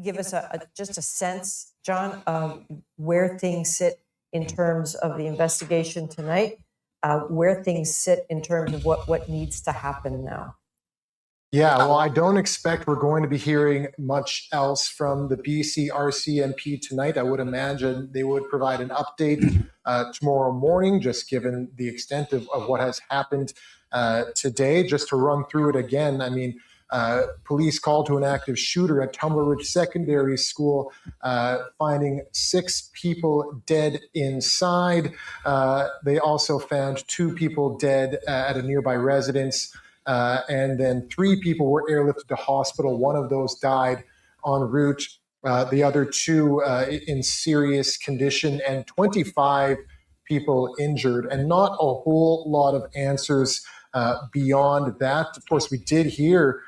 give us just a sense, John, of where things sit in terms of the investigation tonight, where things sit in terms of what needs to happen now? Yeah, well, I don't expect we're going to be hearing much else from the BC RCMP tonight. I would imagine they would provide an update tomorrow morning, just given the extent of what has happened today. Just to run through it again, I mean, police called to an active shooter at Tumbler Ridge Secondary School, finding 6 people dead inside. They also found 2 people dead at a nearby residence. And then 3 people were airlifted to hospital. 1 of those died en route. The other 2 in serious condition, and 25 people injured. And not a whole lot of answers beyond that. Of course, we did hear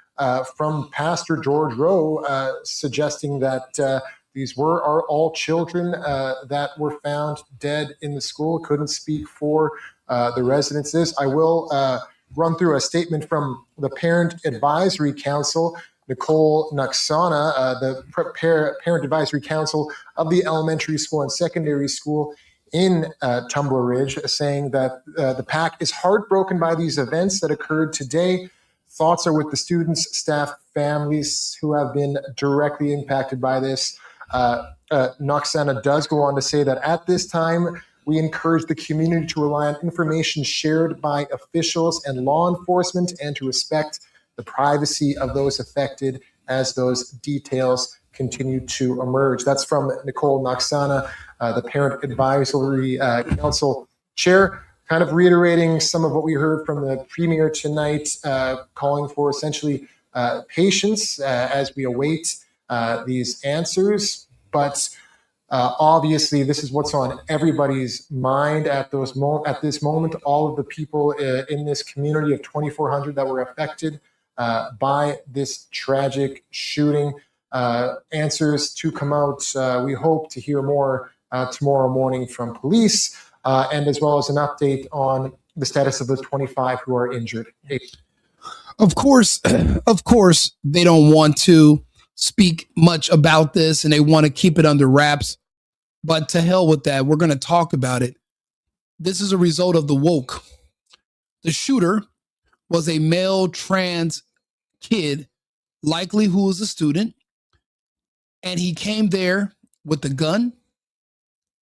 from Pastor George Rowe suggesting that these are all children that were found dead in the school. Couldn't speak for the residences. I will run through a statement from the Parent Advisory Council, Nicole Naksana, the Parent Advisory Council of the elementary school and secondary school in Tumbler Ridge, saying that the PAC is heartbroken by these events that occurred today. Thoughts are with the students, staff, families who have been directly impacted by this. Naksana does go on to say that at this time, we encourage the community to rely on information shared by officials and law enforcement and to respect the privacy of those affected as those details continue to emerge. That's from Nicole Naksana, the Parent Advisory Council Chair, kind of reiterating some of what we heard from the Premier tonight, calling for essentially patience as we await these answers. But obviously, this is what's on everybody's mind at this moment. All of the people in this community of 2,400 that were affected by this tragic shooting. Answers to come out. We hope to hear more tomorrow morning from police, and as well as an update on the status of those 25 who are injured. Of course, they don't want to speak much about this and they want to keep it under wraps. But to hell with that. We're going to talk about it. This is a result of the woke. The shooter was a male trans kid, likely who was a student. And he came there with a gun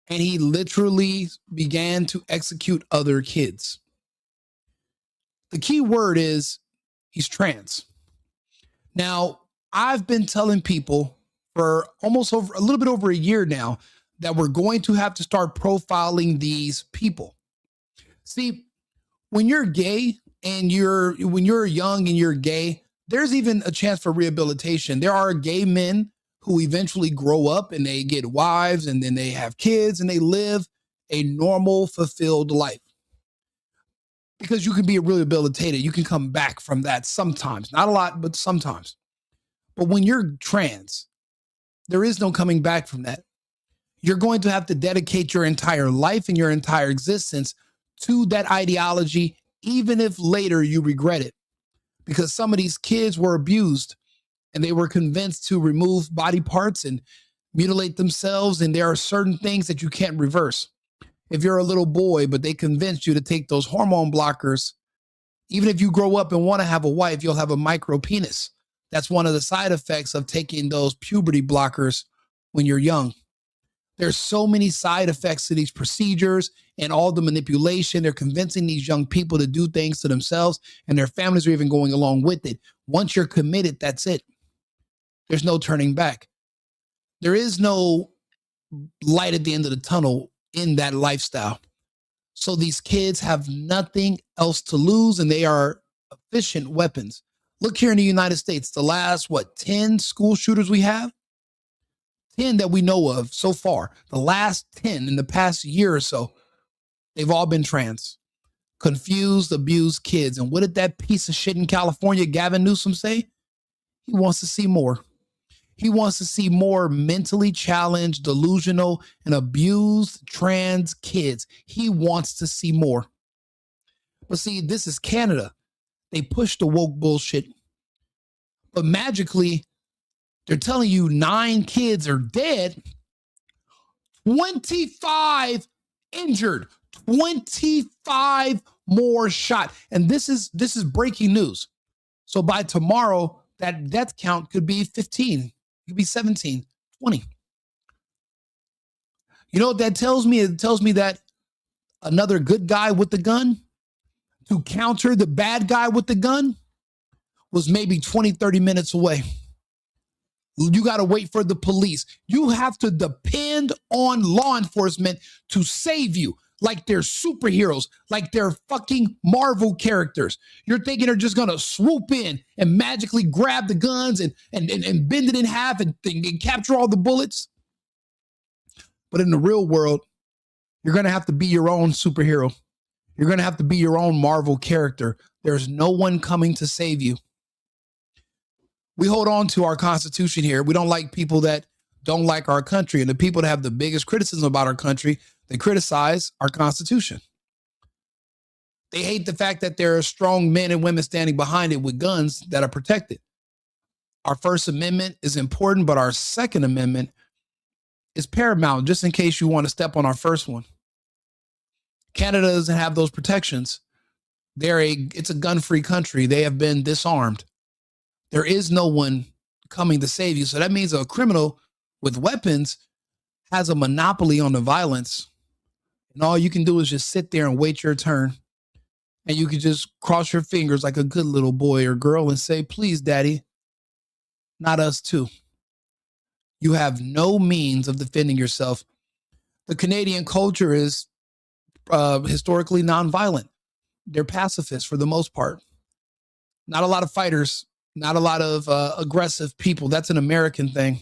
and he literally began to execute other kids. The key word is he's trans. Now, I've been telling people for a little bit over a year now that we're going to have to start profiling these people. See, when you're gay and when you're young and you're gay, there's even a chance for rehabilitation. There are gay men who eventually grow up and they get wives and then they have kids and they live a normal, fulfilled life. Because you can be rehabilitated. You can come back from that sometimes. Not a lot, but sometimes. But when you're trans, there is no coming back from that. You're going to have to dedicate your entire life and your entire existence to that ideology, even if later you regret it. Because some of these kids were abused and they were convinced to remove body parts and mutilate themselves. And there are certain things that you can't reverse. If you're a little boy, but they convinced you to take those hormone blockers, even if you grow up and want to have a wife, you'll have a micro penis. That's one of the side effects of taking those puberty blockers when you're young. There's so many side effects to these procedures and all the manipulation. They're convincing these young people to do things to themselves, and their families are even going along with it. Once you're committed, that's it. There's no turning back. There is no light at the end of the tunnel in that lifestyle. So these kids have nothing else to lose, and they are efficient weapons. Look here in the United States, the last, 10 school shooters we have? 10 that we know of so far. The last 10 in the past year or so, they've all been trans. Confused, abused kids. And what did that piece of shit in California, Gavin Newsom, say? He wants to see more. He wants to see more mentally challenged, delusional, and abused trans kids. He wants to see more. But see, this is Canada. They push the woke bullshit. But magically, They're telling you 9 kids are dead, 25 injured, 25 more shot. And this is breaking news. So by tomorrow, that death count could be 15, it could be 17, 20. You know what that tells me? It tells me that another good guy with the gun to counter the bad guy with the gun was maybe 20, 30 minutes away. You got to wait for the police. You have to depend on law enforcement to save you like they're superheroes, like they're fucking Marvel characters. You're thinking they're just going to swoop in and magically grab the guns and bend it in half and capture all the bullets. But in the real world, you're going to have to be your own superhero. You're going to have to be your own Marvel character. There's no one coming to save you. We hold on to our Constitution here. We don't like people that don't like our country. And the people that have the biggest criticism about our country, they criticize our Constitution. They hate the fact that there are strong men and women standing behind it with guns that are protected. Our First Amendment is important, but our Second Amendment is paramount, just in case you want to step on our first one. Canada doesn't have those protections. It's a gun-free country. They have been disarmed. There is no one coming to save you. So that means a criminal with weapons has a monopoly on the violence. And all you can do is just sit there and wait your turn. And you can just cross your fingers like a good little boy or girl and say, please, daddy, not us too. You have no means of defending yourself. The Canadian culture is historically nonviolent. They're pacifists for the most part. Not a lot of fighters. Not a lot of aggressive people. That's an American thing.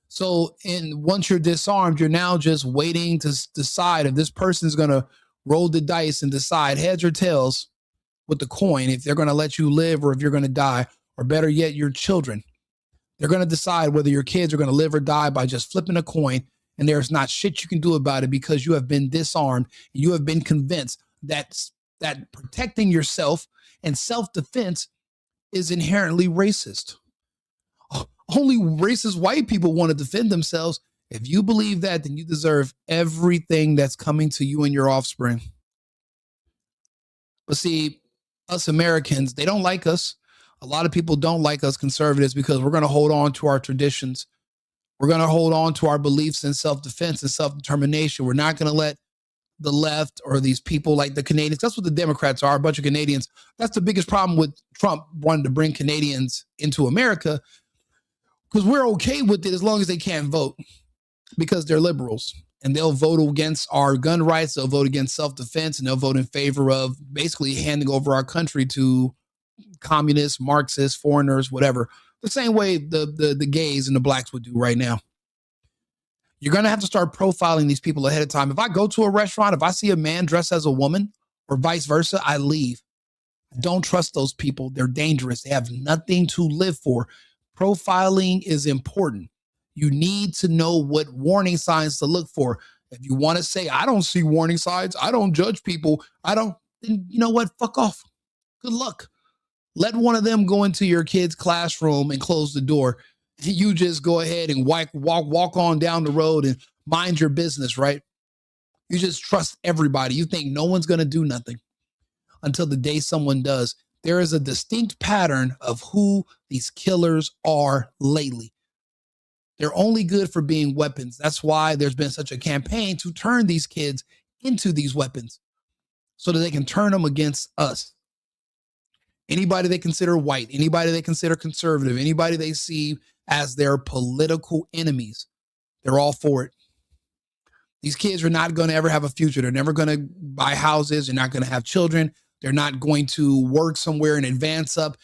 So once you're disarmed, you're now just waiting to decide if this person's going to roll the dice and decide heads or tails with the coin, if they're going to let you live or if you're going to die, or better yet, your children. They're going to decide whether your kids are going to live or die by just flipping a coin, and there's not shit you can do about it because you have been disarmed. You have been convinced that protecting yourself and self-defense is inherently racist. Only racist white people want to defend themselves. If you believe that, then you deserve everything that's coming to you and your offspring. But see, us Americans, they don't like us. A lot of people don't like us conservatives because we're going to hold on to our traditions. We're going to hold on to our beliefs in self-defense and self-determination. We're not going to let the left or these people like the Canadians. That's what the Democrats are, a bunch of Canadians. That's the biggest problem with Trump wanting to bring Canadians into America, because we're okay with it as long as they can't vote, because they're liberals and they'll vote against our gun rights. They'll vote against self-defense, and they'll vote in favor of basically handing over our country to communists, Marxists, foreigners, whatever, the same way the gays and the blacks would do right now. You're going to have to start profiling these people ahead of time. If I go to a restaurant, if I see a man dressed as a woman or vice versa, I leave. I don't trust those people. They're dangerous. They have nothing to live for. Profiling is important. You need to know what warning signs to look for. If you want to say, I don't see warning signs, I don't judge people, then you know what? Fuck off. Good luck. Let one of them go into your kid's classroom and close the door. You just go ahead and walk on down the road and mind your business, right? You just trust everybody. You think no one's going to do nothing until the day someone does. There is a distinct pattern of who these killers are lately. They're only good for being weapons. That's why there's been such a campaign to turn these kids into these weapons so that they can turn them against us. Anybody they consider white, anybody they consider conservative, anybody they see as their political enemies, they're all for it. These kids are not going to ever have a future. They're never going to buy houses. They're not going to have children. They're not going to work somewhere and advance up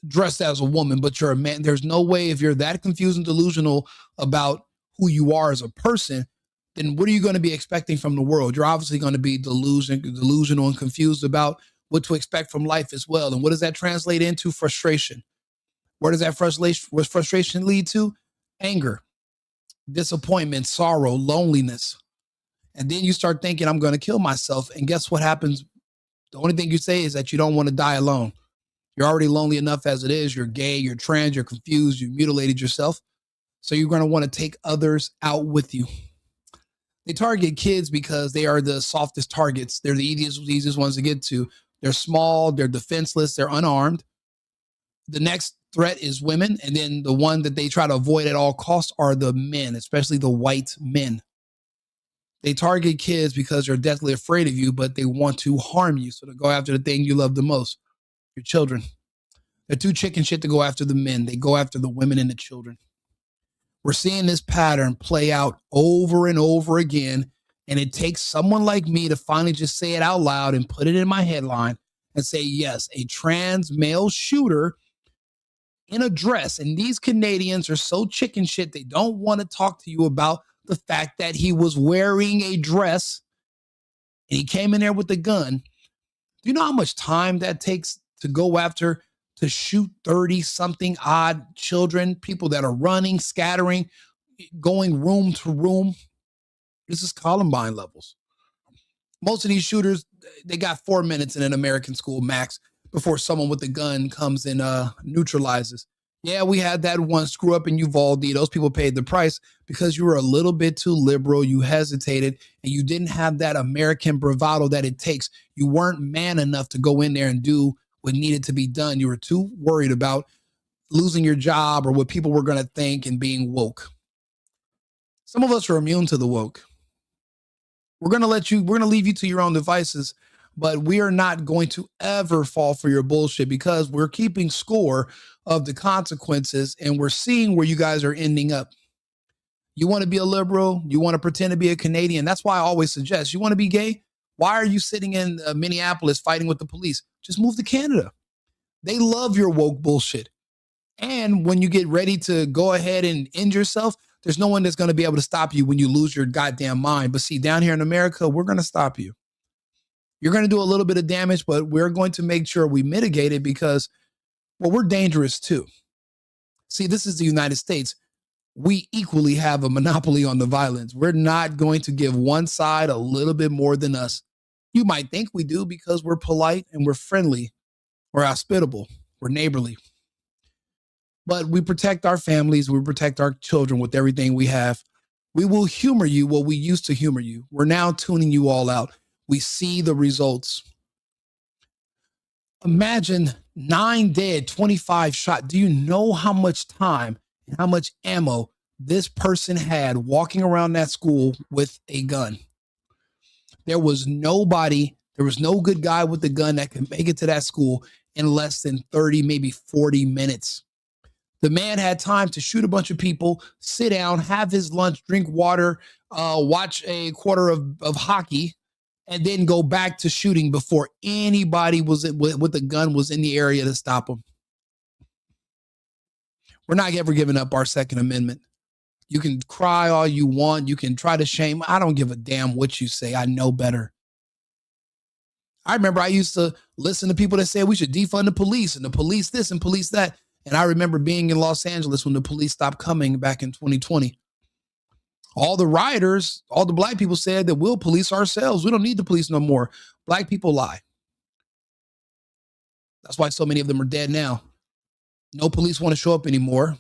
dressed as a woman, but you're a man. There's no way, if you're that confused and delusional about who you are as a person, then what are you going to be expecting from the world? You're obviously going to be delusional and confused about what to expect from life as well. And what does that translate into? Frustration. Where does that frustration lead to? Anger, disappointment, sorrow, loneliness. And then you start thinking, I'm going to kill myself. And guess what happens? The only thing you say is that you don't want to die alone. You're already lonely enough as it is. You're gay, you're trans, you're confused, you mutilated yourself. So you're going to want to take others out with you. They target kids because they are the softest targets. They're the easiest ones to get to. They're small, they're defenseless, they're unarmed. The next threat is women. And then the one that they try to avoid at all costs are the men, especially the white men. They target kids because they're deathly afraid of you, but they want to harm you. So they go after the thing you love the most, your children. They're too chicken shit to go after the men. They go after the women and the children. We're seeing this pattern play out over and over again. And it takes someone like me to finally just say it out loud and put it in my headline and say, yes, a trans male shooter in a dress. And these Canadians are so chicken shit, they don't want to talk to you about the fact that he was wearing a dress and he came in there with a gun. Do you know how much time that takes to go after, to shoot 30-something odd children, people that are running, scattering, going room to room? This is Columbine levels. Most of these shooters, they got 4 minutes in an American school max before someone with a gun comes and neutralizes. Yeah, we had that one screw up in Uvalde. Those people paid the price because you were a little bit too liberal. You hesitated and you didn't have that American bravado that it takes. You weren't man enough to go in there and do what needed to be done. You were too worried about losing your job or what people were going to think and being woke. Some of us are immune to the woke. We're going to leave you to your own devices, but we are not going to ever fall for your bullshit because we're keeping score of the consequences and we're seeing where you guys are ending up. You want to be a liberal? You want to pretend to be a Canadian? That's why I always suggest, you want to be gay? Why are you sitting in Minneapolis fighting with the police? Just move to Canada. They love your woke bullshit. And when you get ready to go ahead and end yourself, there's no one that's going to be able to stop you when you lose your goddamn mind. But see, down here in America, we're going to stop you. You're going to do a little bit of damage, but we're going to make sure we mitigate it because, well, we're dangerous too. See, this is the United States. We equally have a monopoly on the violence. We're not going to give one side a little bit more than us. You might think we do because we're polite and we're friendly, we're hospitable, we're neighborly. But we protect our families, we protect our children with everything we have. We will humor you what we used to humor you. We're now tuning you all out. We see the results. Imagine 9 dead, 25 shot. Do you know how much time and how much ammo this person had walking around that school with a gun? There was nobody, there was no good guy with a gun that could make it to that school in less than 30, maybe 40 minutes. The man had time to shoot a bunch of people, sit down, have his lunch, drink water, watch a quarter of hockey, and then go back to shooting before anybody was with a gun was in the area to stop him. We're not ever giving up our Second Amendment. You can cry all you want. You can try to shame. I don't give a damn what you say. I know better. I remember I used to listen to people that said we should defund the police and the police this and police that. And I remember being in Los Angeles when the police stopped coming back in 2020. All the rioters, all the black people said that we'll police ourselves. We don't need the police no more. Black people lie. That's why so many of them are dead now. No police want to show up anymore.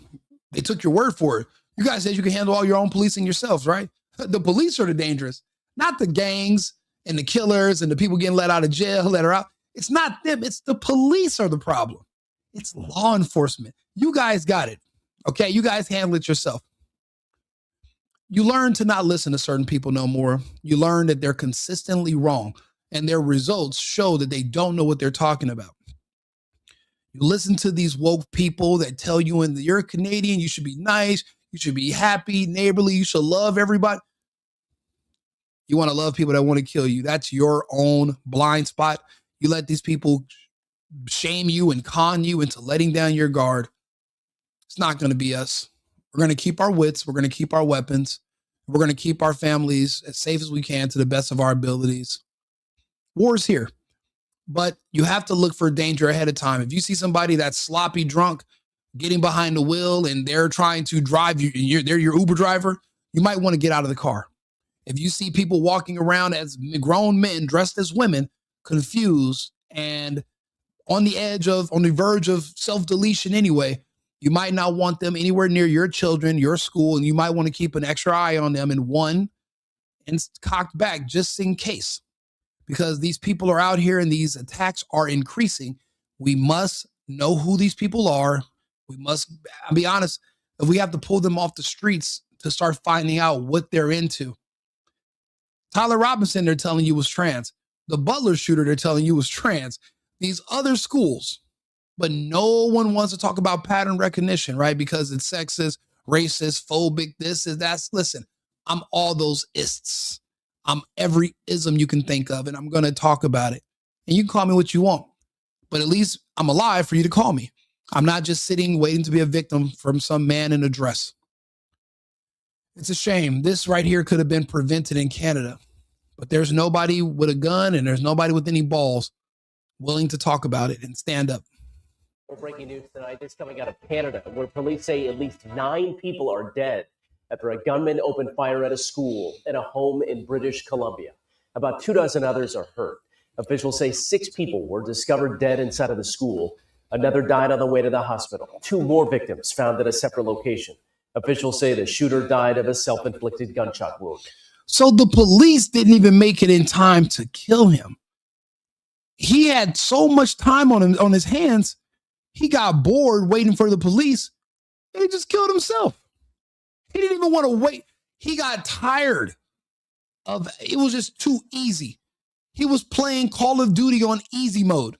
They took your word for it. You guys said you can handle all your own policing yourselves, right? The police are the dangerous, not the gangs and the killers and the people getting let out of jail, let her out. It's not them. It's the police are the problem. It's law enforcement. You guys got it. Okay. You guys handle it yourself. You learn to not listen to certain people no more. You learn that they're consistently wrong and their results show that they don't know what they're talking about. You listen to these woke people that tell you you're a Canadian, you should be nice, you should be happy, neighborly, you should love everybody. You want to love people that want to kill you. That's your own blind spot. You let these people shame you and con you into letting down your guard. It's not going to be us. We're going to keep our wits. We're going to keep our weapons. We're going to keep our families as safe as we can to the best of our abilities. War's here, but you have to look for danger ahead of time. If you see somebody that's sloppy drunk, getting behind the wheel and they're trying to drive you, they're your Uber driver, you might want to get out of the car. If you see people walking around as grown men dressed as women, confused and on the verge of self-deletion anyway. You might not want them anywhere near your children, your school, and you might want to keep an extra eye on them and cocked back just in case, because these people are out here and these attacks are increasing. We must know who these people are. I'll be honest, if we have to pull them off the streets to start finding out what they're into. Tyler Robinson, they're telling you, was trans. The Butler shooter, they're telling you, was trans. These other schools, but no one wants to talk about pattern recognition, right? Because it's sexist, racist, phobic, listen, I'm all those ists. I'm every ism you can think of, and I'm going to talk about it. And you can call me what you want, but at least I'm alive for you to call me. I'm not just sitting waiting to be a victim from some man in a dress. It's a shame. This right here could have been prevented in Canada, but there's nobody with a gun and there's nobody with any balls willing to talk about it and stand up. More breaking news tonight. This coming out of Canada, where police say at least 9 people are dead after a gunman opened fire at a school and a home in British Columbia. About 24 others are hurt. Officials say 6 people were discovered dead inside of the school. Another died on the way to the hospital. 2 more victims found at a separate location. Officials say the shooter died of a self-inflicted gunshot wound. So the police didn't even make it in time to kill him. He had so much time on his hands. He got bored waiting for the police. And he just killed himself. He didn't even want to wait. He got tired of it. Was just too easy. He was playing Call of Duty on easy mode.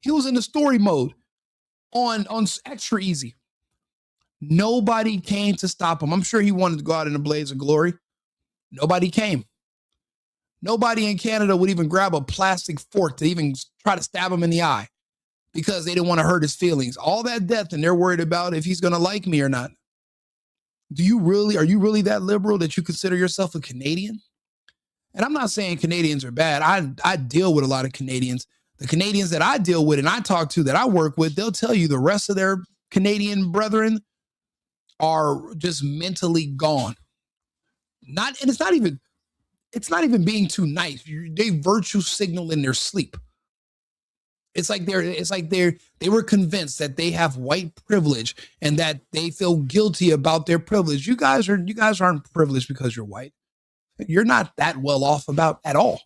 He was in the story mode on extra easy. Nobody came to stop him. I'm sure he wanted to go out in a blaze of glory. Nobody came. Nobody in Canada would even grab a plastic fork to even try to stab him in the eye because they didn't want to hurt his feelings. All that death, and they're worried about if he's going to like me or not. Are you really that liberal that you consider yourself a Canadian? And I'm not saying Canadians are bad. I deal with a lot of Canadians. The Canadians that I deal with and I talk to, that I work with, they'll tell you the rest of their Canadian brethren are just mentally gone. It's not even being too nice. They virtue signal in their sleep. It's like they were convinced that they have white privilege and that they feel guilty about their privilege. You guys aren't privileged because you're white. You're not that well off about at all.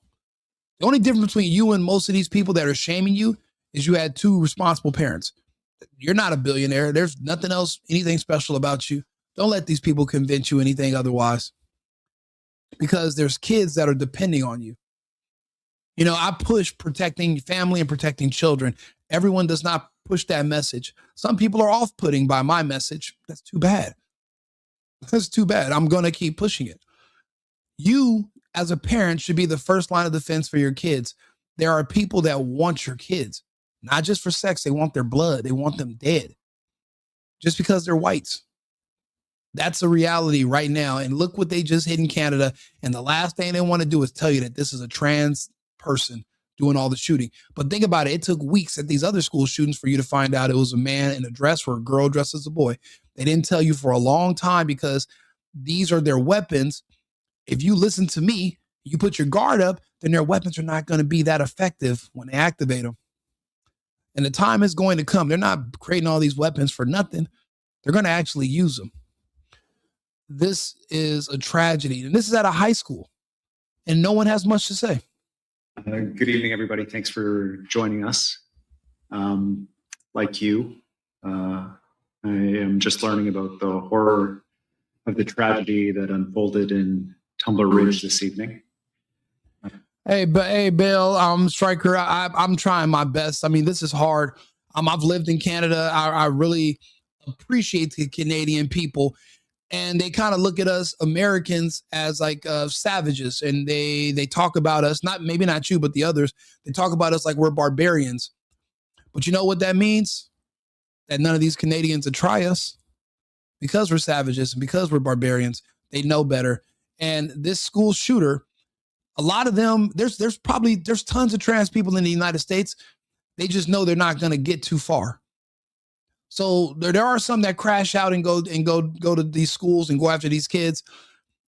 The only difference between you and most of these people that are shaming you is you had 2 responsible parents. You're not a billionaire. There's nothing else, anything special about you. Don't let these people convince you anything otherwise, because there's kids that are depending on you. You know, I push protecting family and protecting children. Everyone does not push that message. Some people are off-putting by my message. That's too bad. That's too bad. I'm going to keep pushing it. You, as a parent, should be the first line of defense for your kids. There are people that want your kids, not just for sex. They want their blood. They want them dead just because they're whites. That's a reality right now. And look what they just hit in Canada. And the last thing they want to do is tell you that this is a trans person doing all the shooting. But think about it. It took weeks at these other school shootings for you to find out it was a man in a dress or a girl dressed as a boy. They didn't tell you for a long time because these are their weapons. If you listen to me, you put your guard up, then their weapons are not going to be that effective when they activate them. And the time is going to come. They're not creating all these weapons for nothing. They're going to actually use them. This is a tragedy. And this is at a high school. And no one has much to say. Good evening, everybody. Thanks for joining us. Like you, I am just learning about the horror of the tragedy that unfolded in Tumbler Ridge this evening. Hey, Bill, Striker, I'm trying my best. I mean, this is hard. I've lived in Canada. I really appreciate the Canadian people. And they kind of look at us Americans as like savages. And they talk about us, maybe not you, but the others. They talk about us like we're barbarians. But you know what that means? That none of these Canadians would try us because we're savages and because we're barbarians. They know better. And this school shooter, a lot of them, there's tons of trans people in the United States. They just know they're not going to get too far. So there are some that crash out and go to these schools and go after these kids.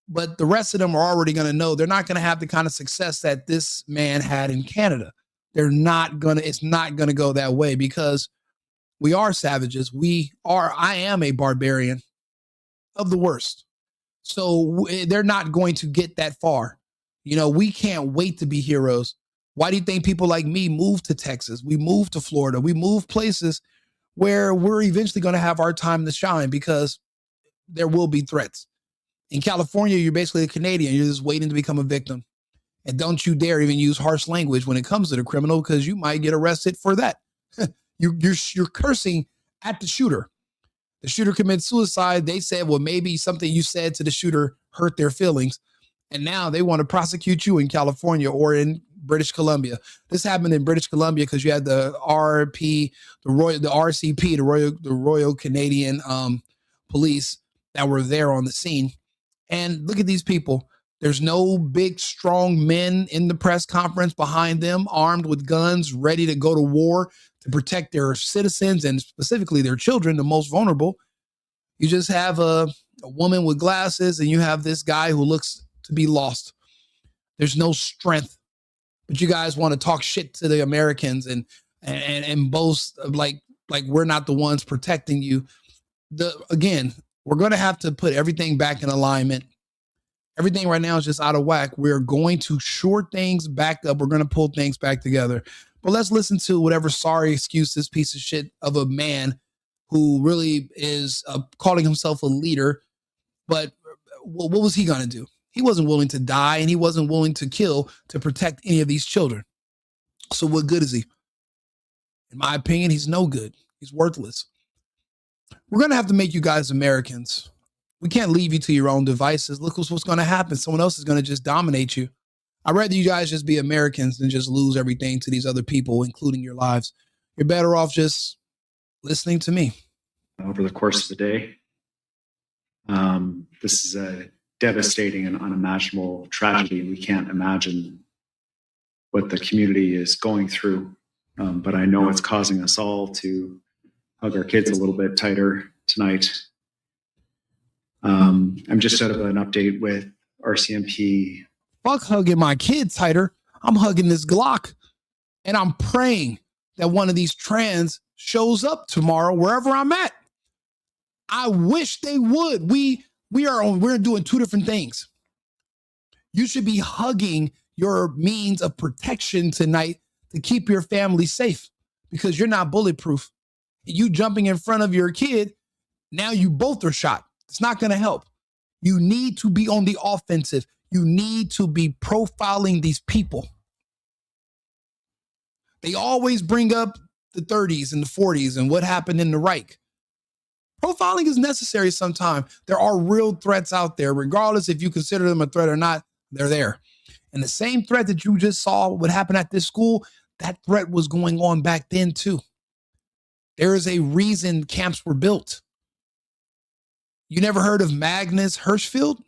But the rest of them are already going to know they're not going to have the kind of success that this man had in Canada. it's not gonna go that way because we are savages. I am a barbarian of the worst. So they're not going to get that far. We can't wait to be heroes. Why do you think people like me move to Texas? We move to Florida. We move places where we're eventually going to have our time to shine because there will be threats. In California, you're basically a Canadian. You're just waiting to become a victim. And don't you dare even use harsh language when it comes to the criminal because you might get arrested for that. You're cursing at the shooter. The shooter commits suicide. They said, well, maybe something you said to the shooter hurt their feelings. And now they want to prosecute you in California or in British Columbia. This happened in British Columbia because you had the RCP, the Royal Canadian Police that were there on the scene. And look at these people. There's no big, strong men in the press conference behind them, armed with guns, ready to go to war to protect their citizens and specifically their children, the most vulnerable. You just have a woman with glasses and you have this guy who looks to be lost. There's no strength, but you guys want to talk shit to the Americans and boast like we're not the ones protecting you. Again, we're going to have to put everything back in alignment. Everything right now is just out of whack. We're going to shore things back up. We're going to pull things back together. But let's listen to whatever sorry excuse this piece of shit of a man who really is calling himself a leader. But what was he going to do? He wasn't willing to die and he wasn't willing to kill to protect any of these children. So what good is he? In my opinion, he's no good. He's worthless. We're going to have to make you guys Americans. We can't leave you to your own devices. Look what's going to happen. Someone else is going to just dominate you. I'd rather you guys just be Americans than just lose everything to these other people, including your lives. You're better off just listening to me. Over the course of the day, this is a devastating and unimaginable tragedy. We can't imagine what the community is going through, but I know it's causing us all to hug our kids a little bit tighter tonight. I'm just out of an update with RCMP. Fuck hugging my kids tighter. I'm hugging this Glock and I'm praying that one of these trans shows up tomorrow wherever I'm at. I wish they would. We're doing two different things. You should be hugging your means of protection tonight to keep your family safe because you're not bulletproof. You jumping in front of your kid, now you both are shot. It's not going to help. You need to be on the offensive. You need to be profiling these people. They always bring up the 30s and the 40s and what happened in the Reich. Profiling is necessary sometimes. There are real threats out there, regardless if you consider them a threat or not, they're there. And the same threat that you just saw what happened at this school, that threat was going on back then too. There is a reason camps were built. You never heard of Magnus Hirschfeld?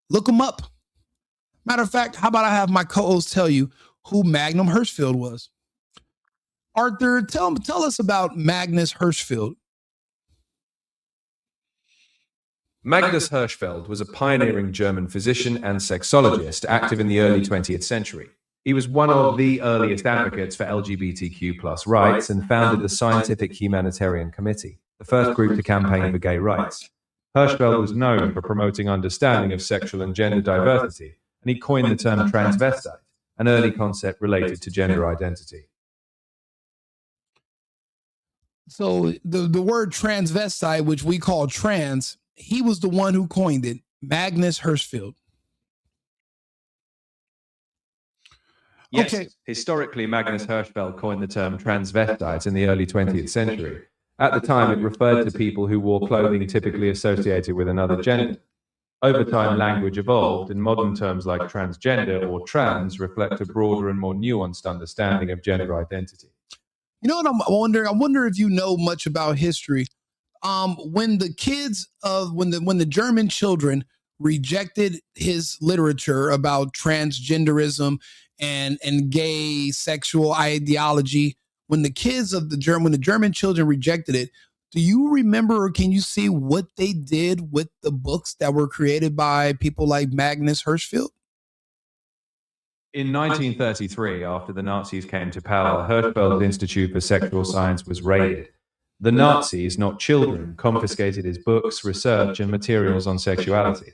Look him up. Matter of fact, how about I have my co-host tell you who Magnum Hirschfeld was? Arthur, tell us about Magnus Hirschfeld. Magnus Hirschfeld was a pioneering German physician and sexologist active in the early 20th century. He was one of the earliest advocates for LGBTQ+ rights and founded the Scientific Humanitarian Committee, the first group to campaign for gay rights. Hirschfeld was known for promoting understanding of sexual and gender diversity, and he coined the term transvestite, an early concept related to gender identity. So the word transvestite, which we call trans, he was the one who coined it, Magnus Hirschfeld. Yes, okay. Historically, Magnus Hirschfeld coined the term transvestite in the early 20th century. At the time, it referred to people who wore clothing typically associated with another gender. Over time, language evolved, and modern terms like transgender or trans reflect a broader and more nuanced understanding of gender identity. You know what I'm wondering? I wonder if you know much about history. When the German children rejected his literature about transgenderism and gay sexual ideology, when the German children rejected it, do you remember or can you see what they did with the books that were created by people like Magnus Hirschfeld? In 1933, after the Nazis came to power, Hirschfeld's Institute for Sexual Science was raided. The Nazis, not children, confiscated his books, research, and materials on sexuality.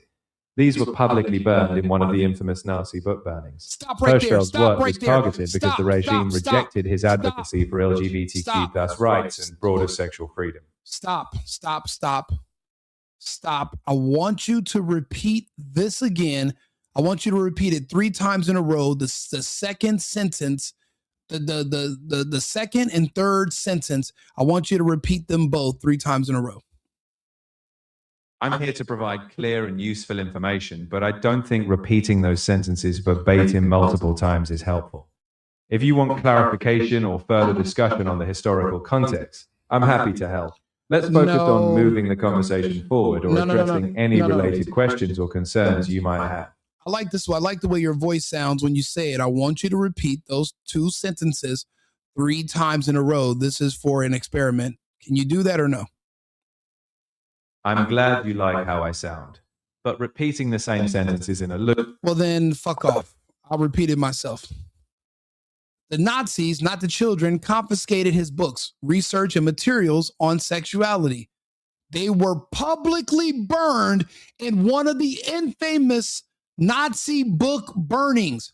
These were publicly burned in one of the infamous Nazi book burnings. Stop right there. Hirschfeld's Stop work right was there. targeted because Stop, the regime stop, rejected his stop, advocacy for LGBTQ stop. plus rights and broader sexual freedom. Stop. I want you to repeat this again. I want you to repeat it 3 times in a row. The second sentence, the second and third sentence, I want you to repeat them both 3 times in a row. I'm here to provide clear and useful information, but I don't think repeating those sentences verbatim multiple times is helpful. If you want clarification or further discussion on the historical context, I'm happy to help. Let's focus on moving the conversation forward or addressing any related questions or concerns you might have. I like this one. I like the way your voice sounds when you say it. I want you to repeat those 2 sentences 3 times in a row. This is for an experiment. Can you do that or no? I'm glad you like how I sound, but repeating the same sentences in a loop. Well, then fuck off. I'll repeat it myself. The Nazis, not the children, confiscated his books, research, and materials on sexuality. They were publicly burned in one of the infamous Nazi book burnings.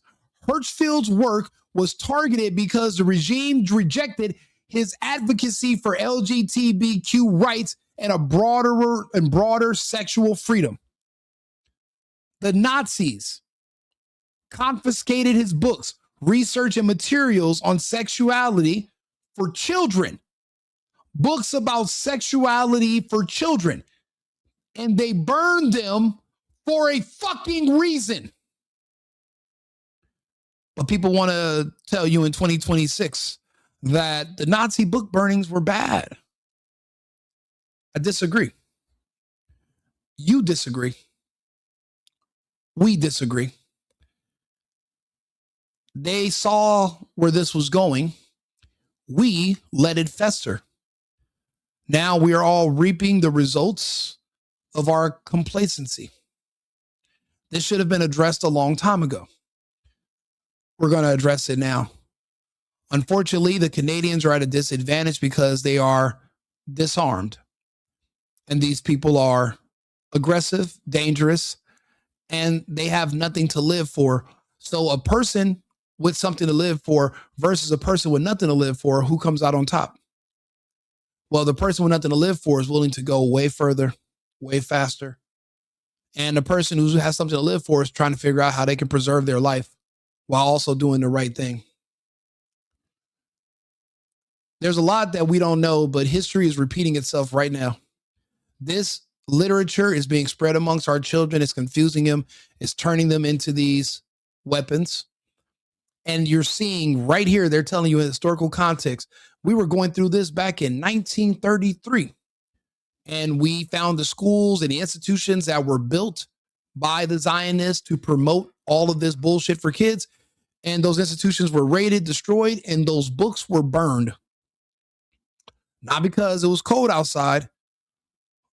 Hirschfeld's work was targeted because the regime rejected his advocacy for LGBTQ rights and a broader sexual freedom. The Nazis confiscated his books, research, and materials on sexuality for children. Books about sexuality for children. And they burned them for a fucking reason. But people want to tell you in 2026 that the Nazi book burnings were bad. I disagree. You disagree. We disagree. They saw where this was going. We let it fester. Now we are all reaping the results of our complacency. This should have been addressed a long time ago. We're going to address it now. Unfortunately, the Canadians are at a disadvantage because they are disarmed. And these people are aggressive, dangerous, and they have nothing to live for. So a person with something to live for versus a person with nothing to live for, who comes out on top? Well, the person with nothing to live for is willing to go way further, way faster. And the person who has something to live for is trying to figure out how they can preserve their life while also doing the right thing. There's a lot that we don't know, but history is repeating itself right now. This literature is being spread amongst our children. It's confusing them. It's turning them into these weapons. And you're seeing right here, they're telling you in historical context, we were going through this back in 1933. And we found the schools and the institutions that were built by the Zionists to promote all of this bullshit for kids. And those institutions were raided, destroyed, and those books were burned. Not because it was cold outside,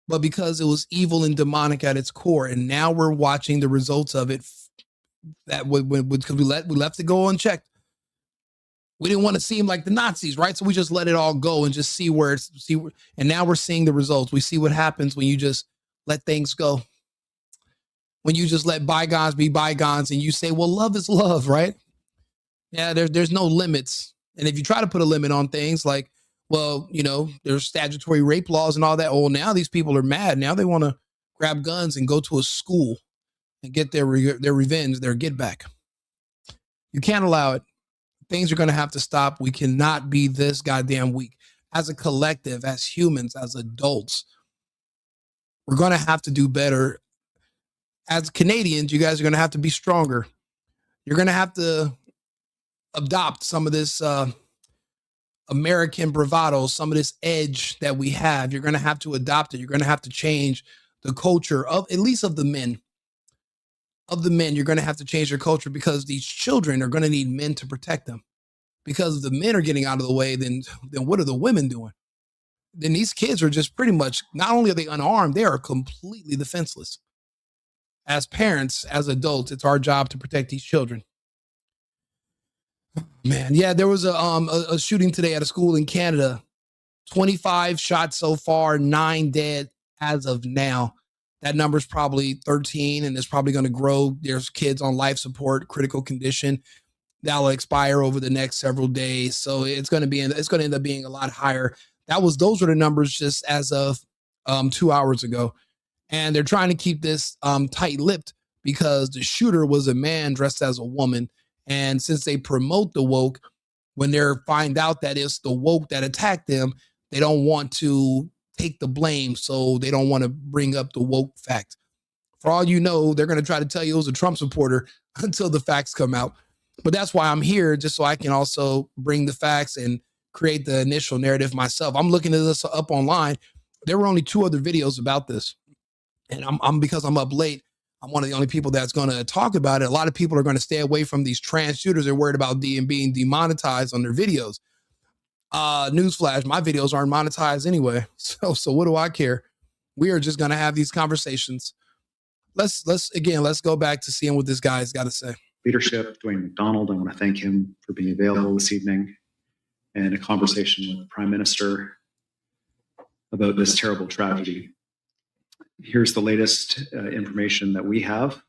but because it was evil and demonic at its core. And now we're watching the results of it. That because we left it go unchecked. We didn't want to seem like the Nazis, right? So we just let it all go and just see where and now we're seeing the results. We see what happens when you just let things go. When you just let bygones be bygones and you say, well, love is love, right? Yeah, there's no limits. And if you try to put a limit on things like, well, you know, there's statutory rape laws and all that. Oh, now these people are mad. Now they want to grab guns and go to a school and get their revenge, their get back. You can't allow it. Things are going to have to stop. We cannot be this goddamn weak. As a collective, as humans, as adults, we're going to have to do better. As Canadians, you guys are going to have to be stronger. You're going to have to adopt some of this American bravado, some of this edge that we have. You're going to have to adopt it. You're going to have to change the culture of, at least of the men. Of the men, you're going to have to change your culture because these children are going to need men to protect them. Because if the men are getting out of the way, then what are the women doing? Then these kids are just pretty much, not only are they unarmed, they are completely defenseless. As parents, as adults, it's our job to protect these children. Man, yeah, there was a shooting today at a school in Canada. 25 shots so far, 9 dead as of now. That number's probably 13, and it's probably going to grow. There's kids on life support, critical condition. That'll expire over the next several days. So it's going to end up being a lot higher. Those were the numbers just as of 2 hours ago. And they're trying to keep this tight-lipped because the shooter was a man dressed as a woman. And since they promote the woke, when they find out that it's the woke that attacked them, they don't want to take the blame. So they don't want to bring up the woke fact. For all you know, they're going to try to tell you it was a Trump supporter until the facts come out. But that's why I'm here, just so I can also bring the facts and create the initial narrative myself. I'm looking at this up online. There were only 2 other videos about this. And I'm because I'm up late, I'm one of the only people that's going to talk about it. A lot of people are going to stay away from these trans shooters. They're worried about being demonetized on their videos. Newsflash, my videos aren't monetized anyway. So what do I care? We are just going to have these conversations. Let's go back to seeing what this guy's got to say. Leadership, Dwayne McDonald, I want to thank him for being available this evening, and a conversation with the Prime Minister about this terrible tragedy. Here's the latest information that we have.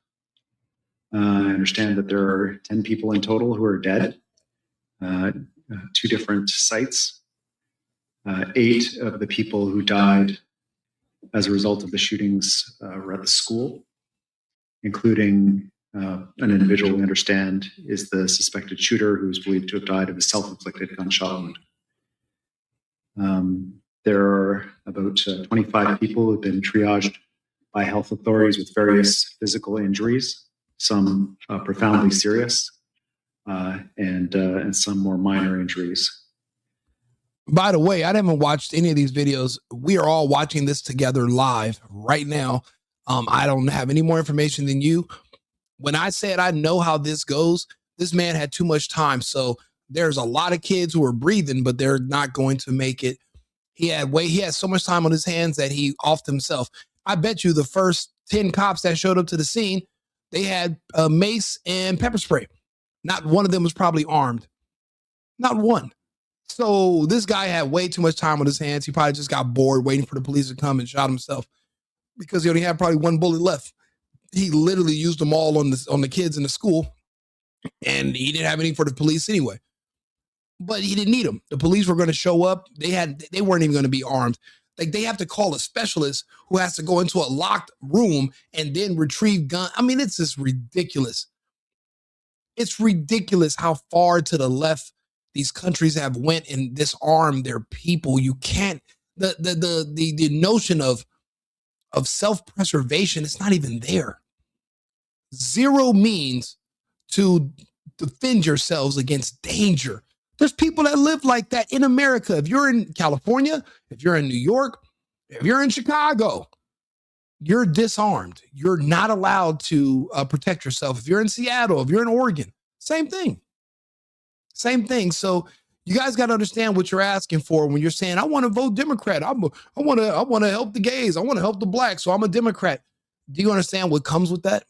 I understand that there are 10 people in total who are dead, 2 different sites. 8 of the people who died as a result of the shootings were at the school, including an individual we understand is the suspected shooter, who is believed to have died of a self-inflicted gunshot wound. There are about 25 people who have been triaged by health authorities with various physical injuries, some profoundly serious, and some more minor injuries. By the way, I haven't watched any of these videos. We are all watching this together live right now. I don't have any more information than you. When I said I know how this goes, this man had too much time. So there's a lot of kids who are breathing, but they're not going to make it. He had so much time on his hands that he offed himself. I bet you the first 10 cops that showed up to the scene, they had mace and pepper spray. Not one of them was probably armed. Not one. So this guy had way too much time on his hands. He probably just got bored waiting for the police to come and shot himself because he only had probably 1 bullet left. He literally used them all on the kids in the school, and he didn't have anything for the police anyway. But he didn't need them. The police were going to show up. They weren't even going to be armed. Like, they have to call a specialist who has to go into a locked room and then retrieve gun. I mean, it's just ridiculous. It's ridiculous how far to the left these countries have went and disarmed their people. You can't, the notion of self-preservation, it's not even there. Zero means to defend yourselves against danger. There's people that live like that in America. If you're in California, if you're in New York, if you're in Chicago, you're disarmed. You're not allowed to protect yourself. If you're in Seattle, if you're in Oregon, same thing. Same thing. So you guys got to understand what you're asking for when you're saying, I want to vote Democrat. I want to help the gays. I want to help the blacks. So I'm a Democrat. Do you understand what comes with that?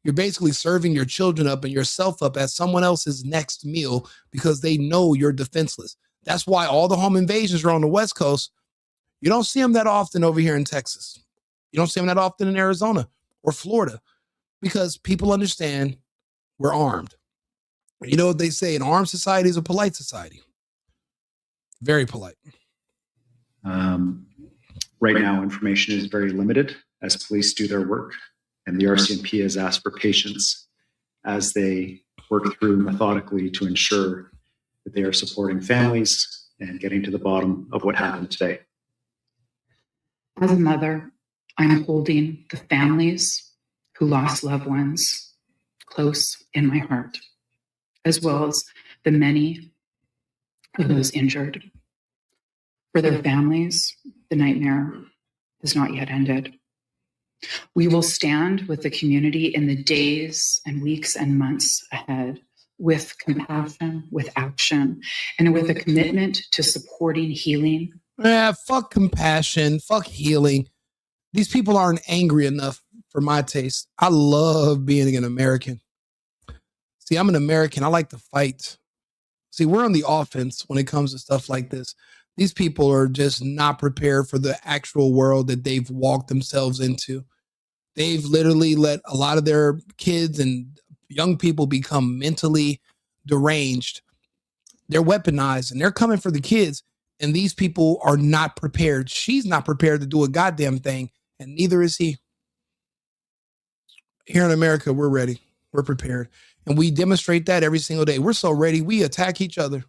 You're basically serving your children up and yourself up as someone else's next meal because they know you're defenseless. That's why all the home invasions are on the West Coast. You don't see them that often over here in Texas. You don't see them that often in Arizona or Florida because people understand we're armed. You know what they say? An armed society is a polite society. Very polite. Right now, information is very limited as police do their work, and the RCMP has asked for patience as they work through methodically to ensure that they are supporting families and getting to the bottom of what happened today. As a mother, I'm holding the families who lost loved ones close in my heart, as well as the many of those injured. For their families, the nightmare has not yet ended. We will stand with the community in the days and weeks and months ahead with compassion, with action, and with a commitment to supporting healing. Fuck compassion, fuck healing. These people aren't angry enough for my taste. I love being an American. See, I'm an American. I like to fight. See, we're on the offense when it comes to stuff like this. These people are just not prepared for the actual world that they've walked themselves into. They've literally let a lot of their kids and young people become mentally deranged. They're weaponized and they're coming for the kids. And these people are not prepared. She's not prepared to do a goddamn thing, and neither is he. Here in America, we're ready. We're prepared. And we demonstrate that every single day. We're so ready, we attack each other.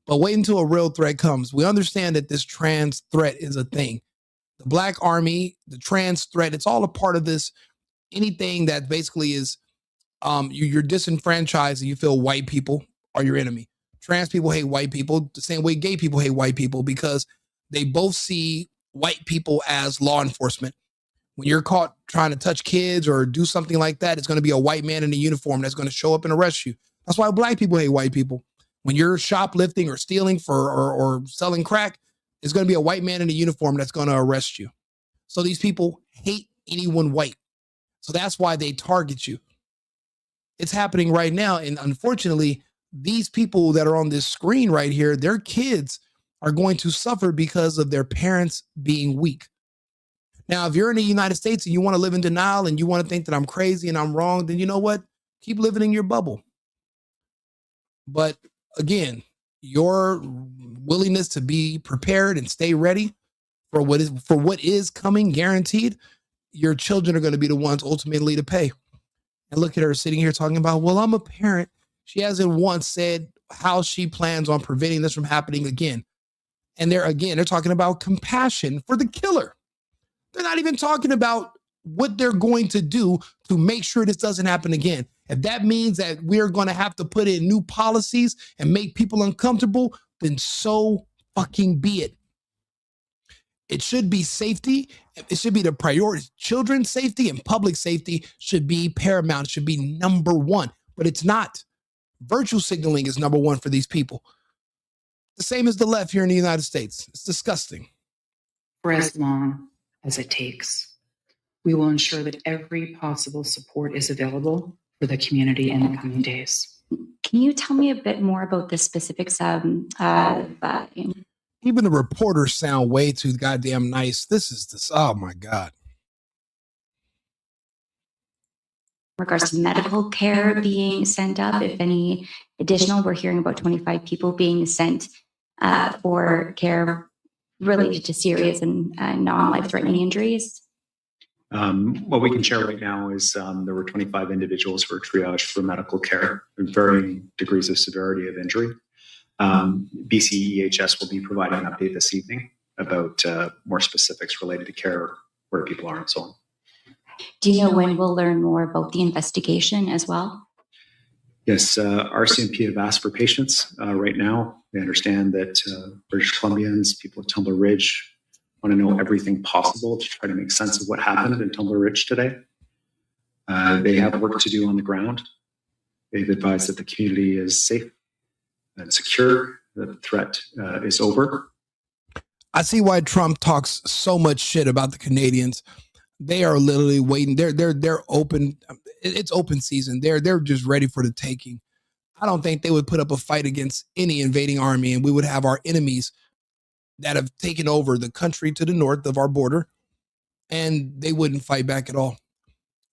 But wait until a real threat comes. We understand that this trans threat is a thing. The Black Army, the trans threat, it's all a part of this. Anything that basically is you're disenfranchised and you feel white people are your enemy. Trans people hate white people the same way gay people hate white people, because they both see white people as law enforcement. When you're caught trying to touch kids or do something like that, it's going to be a white man in a uniform that's going to show up and arrest you. That's why Black people hate white people. When you're shoplifting or stealing or selling crack, it's going to be a white man in a uniform that's going to arrest you. So these people hate anyone white. So that's why they target you. It's happening right now. And unfortunately, these people that are on this screen right here, their kids are going to suffer because of their parents being weak. Now, if you're in the United States and you want to live in denial and you want to think that I'm crazy and I'm wrong, then you know what? Keep living in your bubble. But again, your willingness to be prepared and stay ready for what is coming, guaranteed, your children are going to be the ones ultimately to pay. And look at her sitting here talking about, well, I'm a parent. She hasn't once said how she plans on preventing this from happening again. And they're talking about compassion for the killer. They're not even talking about what they're going to do to make sure this doesn't happen again. If that means that we're going to have to put in new policies and make people uncomfortable, then so fucking be it. It should be safety. It should be the priority. Children's safety and public safety should be paramount. It should be number one, but it's not. Virtue signaling is number one for these people. The same as the left here in the United States. It's disgusting. For as long as it takes, we will ensure that every possible support is available for the community in the coming days. Can you tell me a bit more about the specifics of Even the reporters sound way too goddamn nice. Oh my God. regards to medical care being sent up, if any additional? We're hearing about 25 people being sent for care related to serious and non-life-threatening injuries. What we can share right now is there were 25 individuals who were triaged for medical care with varying degrees of severity of injury. BCEHS will be providing an update this evening about more specifics related to care, where people are, and so on. Do you know when we'll learn more about the investigation as well? Yes, RCMP have asked for patience right now. They understand that British Columbians, people of Tumbler Ridge, want to know everything possible to try to make sense of what happened in Tumbler Ridge today. They have work to do on the ground. They've advised that the community is safe and secure, that the threat is over. I see why Trump talks so much shit about the Canadians. They are literally waiting. They're open. It's open season. They're just ready for the taking. I don't think they would put up a fight against any invading army, and we would have our enemies that have taken over the country to the north of our border, and they wouldn't fight back at all.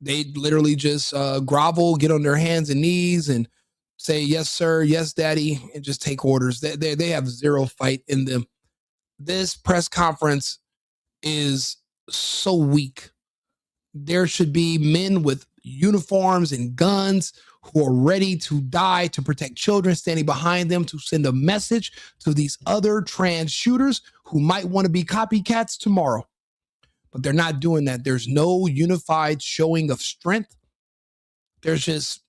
They'd literally just grovel, get on their hands and knees, and say, yes, sir, yes, daddy, and just take orders. They have zero fight in them. This press conference is so weak. There should be men with uniforms and guns who are ready to die to protect children standing behind them to send a message to these other trans shooters who might want to be copycats tomorrow. But they're not doing that. There's no unified showing of strength. There's just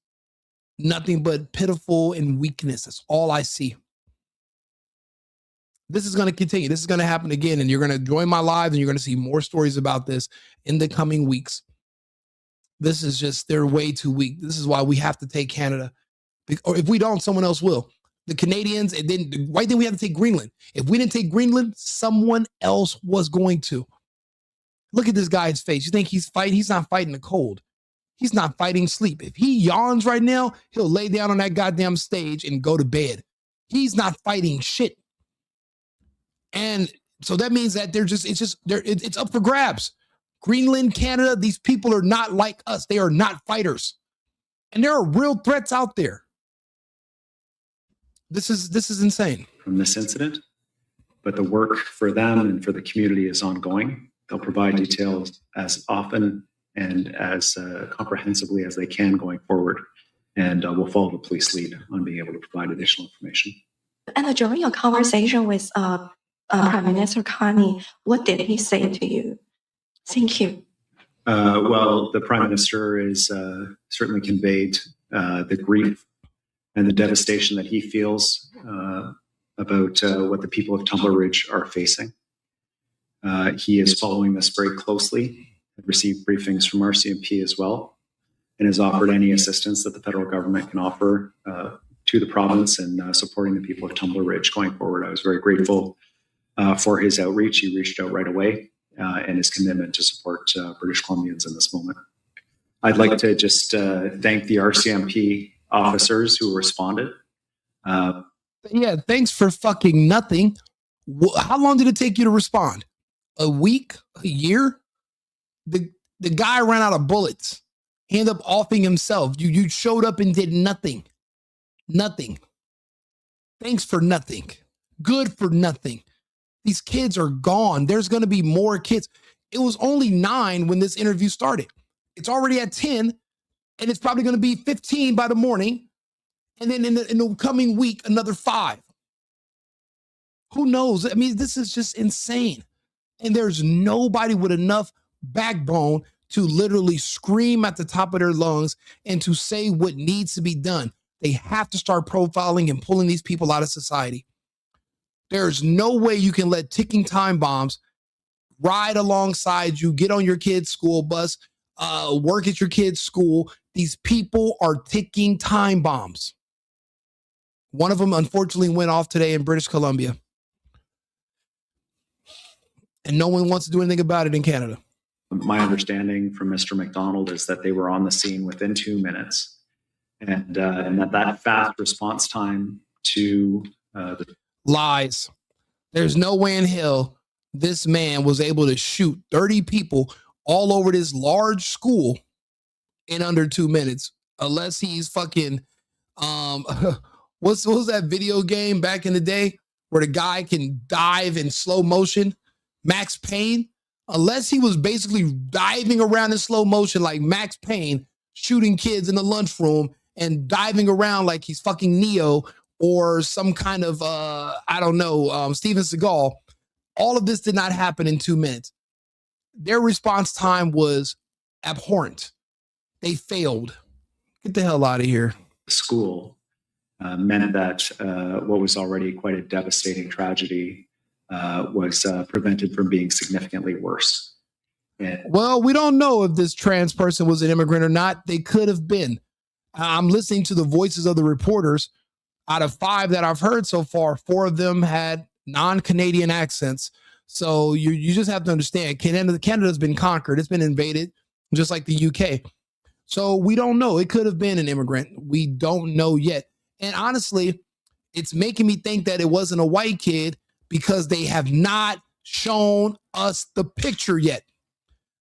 nothing but pitiful and weakness. That's all I see. This is going to continue. This is going to happen again. And you're going to join my live and you're going to see more stories about this in the coming weeks. This is just, they're way too weak. This is why we have to take Canada. Or if we don't, someone else will. The Canadians, and then right then we have to take Greenland. If we didn't take Greenland, someone else was going to. Look at this guy's face. You think he's fighting? He's not fighting the cold. He's not fighting sleep. If he yawns right now, he'll lay down on that goddamn stage and go to bed. He's not fighting shit. And so that means that it's up for grabs. Greenland, Canada, these people are not like us. They are not fighters. And there are real threats out there. This is insane. From this incident, but the work for them and for the community is ongoing. They'll provide details as often and as comprehensively as they can going forward. And we'll follow the police lead on being able to provide additional information. And during your conversation with Prime Minister Carney, what did he say to you? Thank you. Well, the Prime Minister is certainly conveyed the grief and the devastation that he feels about what the people of Tumbler Ridge are facing. He is following this very closely, received briefings from RCMP as well, and has offered any assistance that the federal government can offer to the province and supporting the people of Tumbler Ridge going forward. I was very grateful for his outreach. He reached out right away and his commitment to support British Columbians in this moment. I'd like to just thank the RCMP officers who responded. Yeah, thanks for fucking nothing. How long did it take you to respond? A week? A year? The guy ran out of bullets. He ended up offing himself. You showed up and did nothing. Nothing. Thanks for nothing. Good for nothing. These kids are gone. There's going to be more kids. It was only 9 when this interview started. It's already at 10, and it's probably going to be 15 by the morning. And then in the coming week, another 5. Who knows? I mean, this is just insane. And there's nobody with enough backbone to literally scream at the top of their lungs and to say what needs to be done. They have to start profiling and pulling these people out of society. There's no way you can let ticking time bombs ride alongside you, get on your kid's school bus, work at your kid's school. These people are ticking time bombs. One of them, unfortunately, went off today in British Columbia. And no one wants to do anything about it in Canada. My understanding from Mr. McDonald is that they were on the scene within 2 minutes. And that fast response time to the lies. There's no way in hell this man was able to shoot 30 people all over this large school in under 2 minutes, unless he's fucking what was that video game back in the day where the guy can dive in slow motion? Max Payne. Unless he was basically diving around in slow motion like Max Payne, shooting kids in the lunchroom and diving around like he's fucking Neo or some kind of, Steven Seagal. All of this did not happen in 2 minutes. Their response time was abhorrent. They failed. Get the hell out of here. School meant that what was already quite a devastating tragedy was prevented from being significantly worse. Well, we don't know if this trans person was an immigrant or not. They could have been. I'm listening to the voices of the reporters. Out of 5 that I've heard so far, 4 of them had non-Canadian accents. So you just have to understand, Canada's been conquered. It's been invaded, just like the UK. So we don't know. It could have been an immigrant. We don't know yet. And honestly, it's making me think that it wasn't a white kid because they have not shown us the picture yet.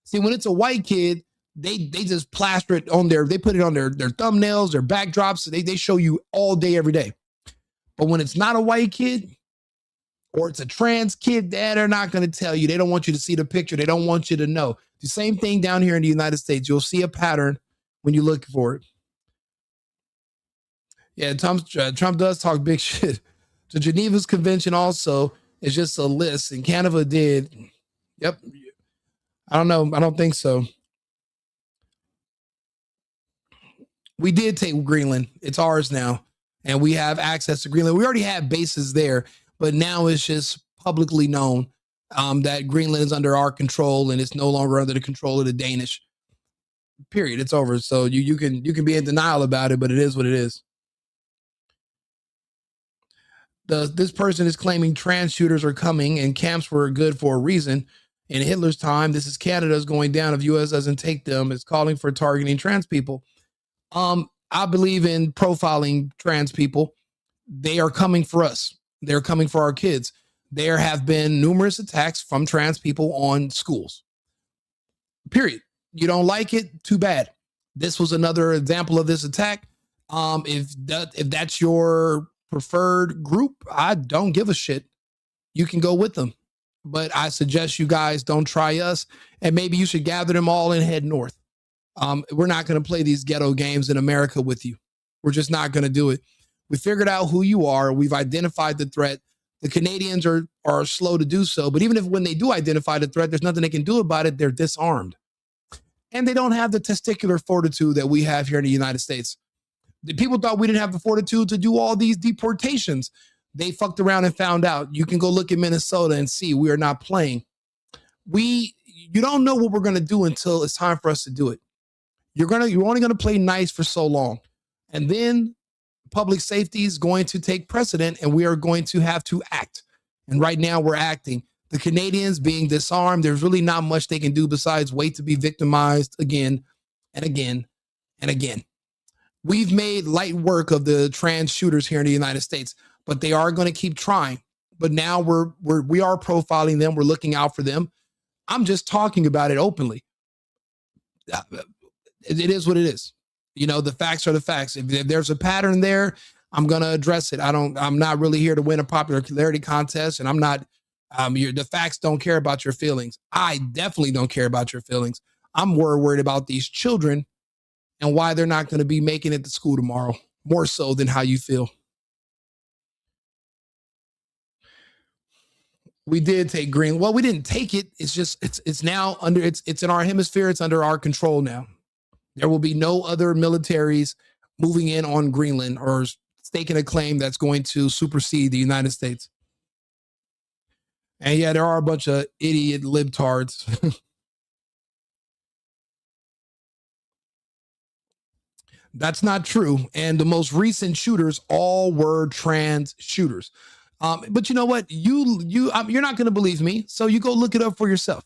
See, when it's a white kid, they just plaster it on they put it on their thumbnails, their backdrops. They show you all day, every day. But when it's not a white kid or it's a trans kid, they're not going to tell you. They don't want you to see the picture. They don't want you to know. The same thing down here in the United States. You'll see a pattern when you look for it. Yeah, Trump does talk big shit. The Geneva's Convention also is just a list, and Canada did. Yep. I don't know. I don't think so. We did take Greenland. It's ours now, and we have access to Greenland. We already have bases there, but now it's just publicly known that Greenland is under our control, and it's no longer under the control of the Danish. Period. It's over. So you can be in denial about it, but it is what it is. This person is claiming trans shooters are coming and camps were good for a reason. In Hitler's time, this is Canada's going down if U.S. doesn't take them. It's calling for targeting trans people. I believe in profiling trans people. They are coming for us. They're coming for our kids. There have been numerous attacks from trans people on schools. Period. You don't like it? Too bad. This was another example of this attack. If that's your preferred group, I don't give a shit. You can go with them. But I suggest you guys don't try us, and maybe you should gather them all and head north. We're not going to play these ghetto games in America with you. We're just not going to do it. We figured out who you are. We've identified the threat. The Canadians are slow to do so, but even if when they do identify the threat, there's nothing they can do about it. They're disarmed. And they don't have the testicular fortitude that we have here in the United States. The people thought we didn't have the fortitude to do all these deportations. They fucked around and found out. You can go look at Minnesota and see we are not playing. You don't know what we're going to do until it's time for us to do it. You're only going to play nice for so long. And then public safety is going to take precedent, and we are going to have to act. And right now we're acting. The Canadians being disarmed, there's really not much they can do besides wait to be victimized again and again and again. We've made light work of the trans shooters here in the United States, but they are going to keep trying. But now we are profiling them. We're looking out for them. I'm just talking about it openly. It is what it is. You know, the facts are the facts. If there's a pattern there, I'm going to address it. I'm not really here to win a popularity contest, and I'm not, the facts don't care about your feelings. I definitely don't care about your feelings. I'm more worried about these children and why they're not going to be making it to school tomorrow, more so than how you feel. We did take Greenland. Well, we didn't take it. It's just, it's now under, it's in our hemisphere. It's under our control now. There will be no other militaries moving in on Greenland or staking a claim that's going to supersede the United States. And yeah, there are a bunch of idiot libtards. That's not true. And the most recent shooters all were trans shooters. But you know what? You're not going to believe me. So you go look it up for yourself.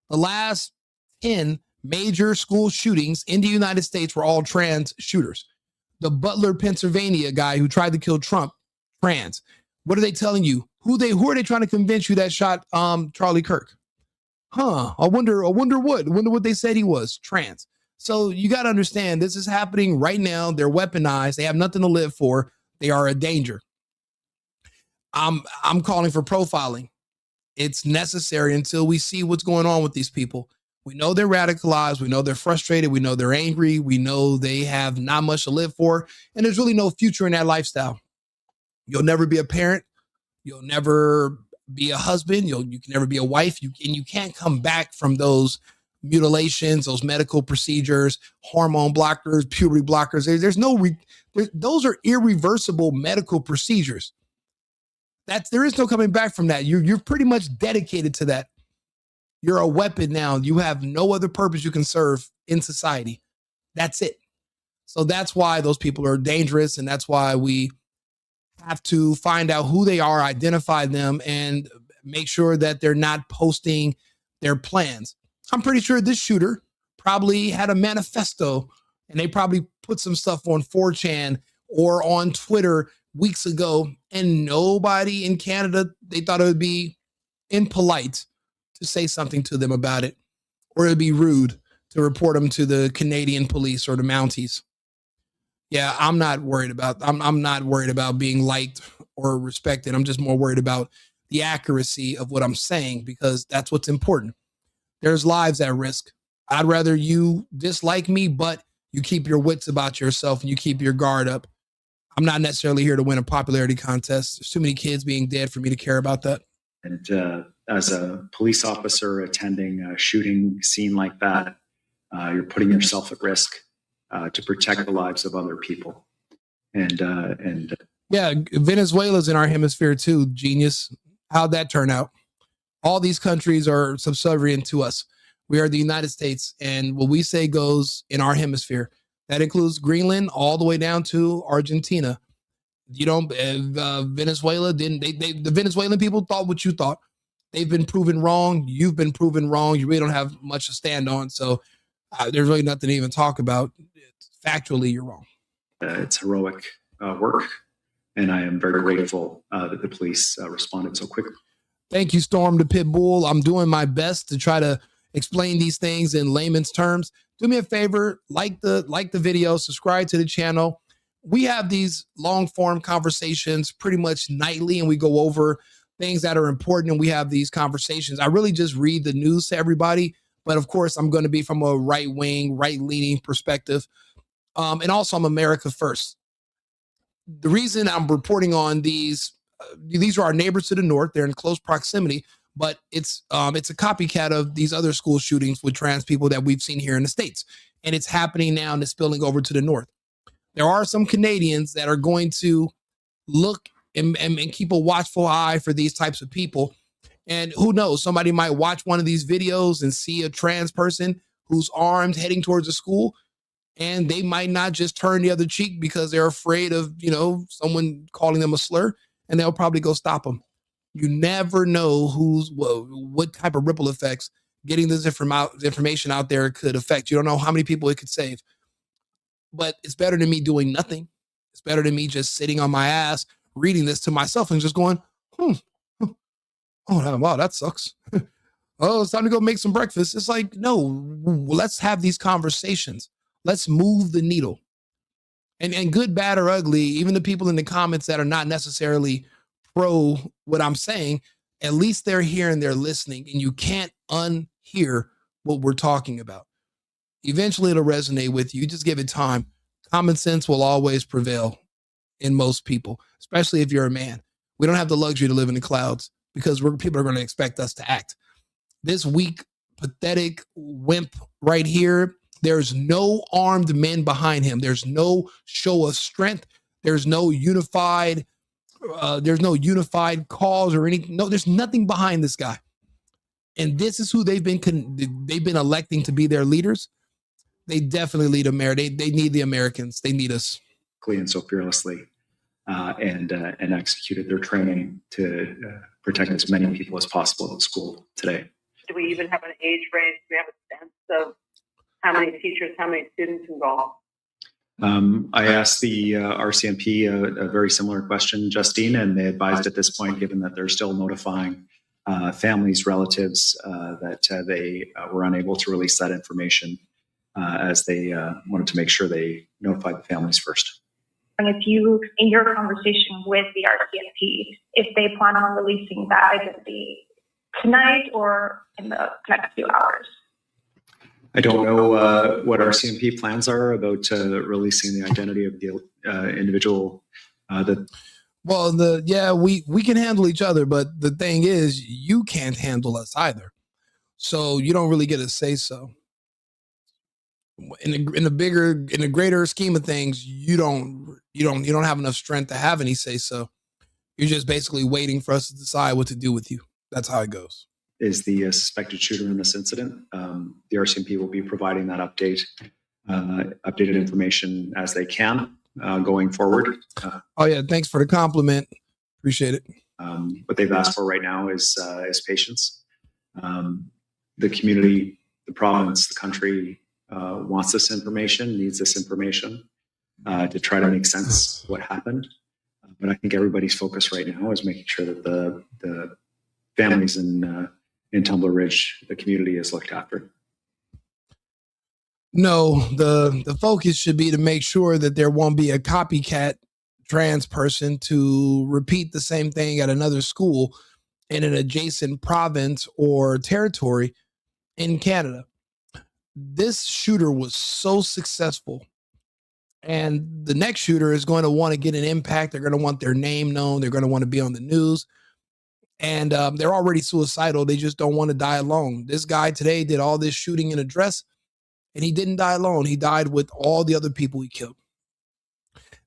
The last 10 major school shootings in the United States were all trans shooters. The Butler, Pennsylvania guy who tried to kill Trump, trans. What are they telling you? Who are they trying to convince you that shot Charlie Kirk? I wonder what they said he was, trans. So you got to understand, this is happening right now. They're weaponized. They have nothing to live for. They are a danger. I'm calling for profiling. It's necessary until we see what's going on with these people. We know they're radicalized. We know they're frustrated. We know they're angry. We know they have not much to live for. And there's really no future in that lifestyle. You'll never be a parent. You'll never be a husband. You can never be a wife. You can't come back from those mutilations, those medical procedures, hormone blockers, puberty blockers. Those are irreversible medical procedures. There is no coming back from that. You're pretty much dedicated to that. You're a weapon now. You have no other purpose you can serve in society. That's it. So that's why those people are dangerous. And that's why we have to find out who they are, identify them, and make sure that they're not posting their plans. I'm pretty sure this shooter probably had a manifesto, and they probably put some stuff on 4chan or on Twitter weeks ago, and nobody in Canada, they thought it would be impolite to say something to them about it, or it'd be rude to report them to the Canadian police or the Mounties. Yeah, I'm not worried about, I'm not worried about being liked or respected. I'm just more worried about the accuracy of what I'm saying, because that's what's important. There's lives at risk. I'd rather you dislike me, but you keep your wits about yourself and you keep your guard up. I'm not necessarily here to win a popularity contest. There's too many kids being dead for me to care about that. And as a police officer attending a shooting scene like that, you're putting yourself at risk to protect the lives of other people. And yeah, Venezuela's in our hemisphere too, genius. How'd that turn out? All these countries are subservient to us. We are the United States, and what we say goes in our hemisphere. That includes Greenland all the way down to Argentina. You don't, Venezuela didn't, the Venezuelan people thought what you thought. They've been proven wrong. You've been proven wrong. You really don't have much to stand on. So there's really nothing to even talk about. Factually, you're wrong. It's heroic work, and I am very grateful that the police responded so quickly. Thank you, Storm the Pit Bull. I'm doing my best to try to explain these things in layman's terms. Do me a favor, like the video, subscribe to the channel. We have these long form conversations pretty much nightly, and we go over things that are important, and we have these conversations. I really just read the news to everybody, but of course I'm going to be from a right-wing, right-leaning perspective. And also I'm America first. The reason I'm reporting on these are our neighbors to the north. They're in close proximity, but it's a copycat of these other school shootings with trans people that we've seen here in the States. And it's happening now, and it's spilling over to the north. There are some Canadians that are going to look and keep a watchful eye for these types of people. And who knows, somebody might watch one of these videos and see a trans person who's armed heading towards a school, and they might not just turn the other cheek because they're afraid of, someone calling them a slur, and they'll probably go stop them. You never know what type of ripple effects getting this information out there could affect. You don't know how many people it could save. But it's better than me doing nothing. It's better than me just sitting on my ass, reading this to myself and just going, oh, wow, that sucks. Oh, it's time to go make some breakfast. It's like, no, let's have these conversations. Let's move the needle. And good, bad, or ugly, even the people in the comments that are not necessarily pro what I'm saying, at least they're here and they're listening, and you can't unhear what we're talking about. Eventually it'll resonate with you. Just give it time. Common sense will always prevail in most people, especially if you're a man. We don't have the luxury to live in the clouds because people are going to expect us to act. This weak, pathetic wimp right here, there's no armed men behind him. There's no show of strength. There's no unified cause or anything. No, there's nothing behind this guy. And this is who they've been electing to be their leaders. They definitely lead America. They need the Americans. They need us. And so fearlessly, and executed their training to protect as many people as possible at school today. Do we even have an age range? Do we have a sense of how many teachers, how many students involved? I asked the RCMP a very similar question, Justine, and they advised at this point, given that they're still notifying families, relatives, that they were unable to release that information, as they wanted to make sure they notified the families first. And if you, in your conversation with the RCMP, if they plan on releasing that identity tonight or in the next few hours? I don't know what RCMP plans are about releasing the identity of the individual. We can handle each other, but the thing is, you can't handle us either. So you don't really get a say so. In the greater scheme of things, you don't have enough strength to have any say so. You're just basically waiting for us to decide what to do with you. That's how it goes. Is the suspected shooter in this incident. The RCMP will be providing that updated information as they can going forward. Thanks for the compliment. Appreciate it. What they've asked for right now is patience. The community, the province, the country wants this information, needs this information to try to make sense of what happened. But I think everybody's focus right now is making sure that the families in Tumbler Ridge, the community, is looked after. No, the focus should be to make sure that there won't be a copycat trans person to repeat the same thing at another school in an adjacent province or territory in Canada. This shooter was so successful, and the next shooter is going to want to get an impact. They're going to want their name known. They're going to want to be on the news. And they're already suicidal. They just don't want to die alone. This guy today did all this shooting in a dress, and he didn't die alone. He died with all the other people he killed.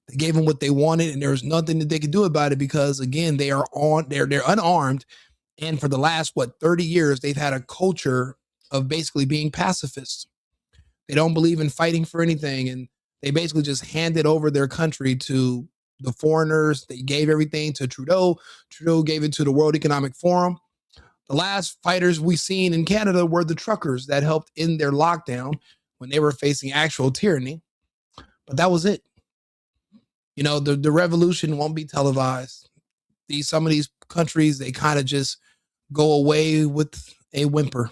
They gave him what they wanted, and there was nothing that they could do about it because, again, they're unarmed. And for the last, 30 years, they've had a culture of basically being pacifists. They don't believe in fighting for anything, and they basically just handed over their country to the foreigners. They gave everything to Trudeau. Trudeau gave it to the World Economic Forum. The last fighters we seen in Canada were the truckers that helped end their lockdown when they were facing actual tyranny. But that was it. You know, the revolution won't be televised. Some of these countries, they kind of just go away with a whimper.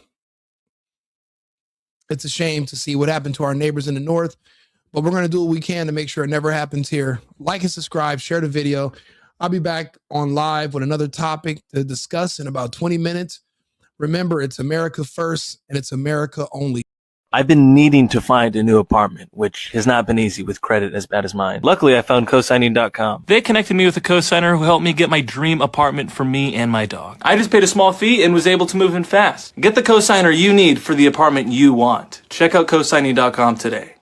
It's a shame to see what happened to our neighbors in the north, but we're going to do what we can to make sure it never happens here. Like and subscribe, share the video. I'll be back on live with another topic to discuss in about 20 minutes. Remember, it's America first and it's America only. I've been needing to find a new apartment, which has not been easy with credit as bad as mine. Luckily, I found cosigning.com. They connected me with a cosigner who helped me get my dream apartment for me and my dog. I just paid a small fee and was able to move in fast. Get the cosigner you need for the apartment you want. Check out cosigning.com today.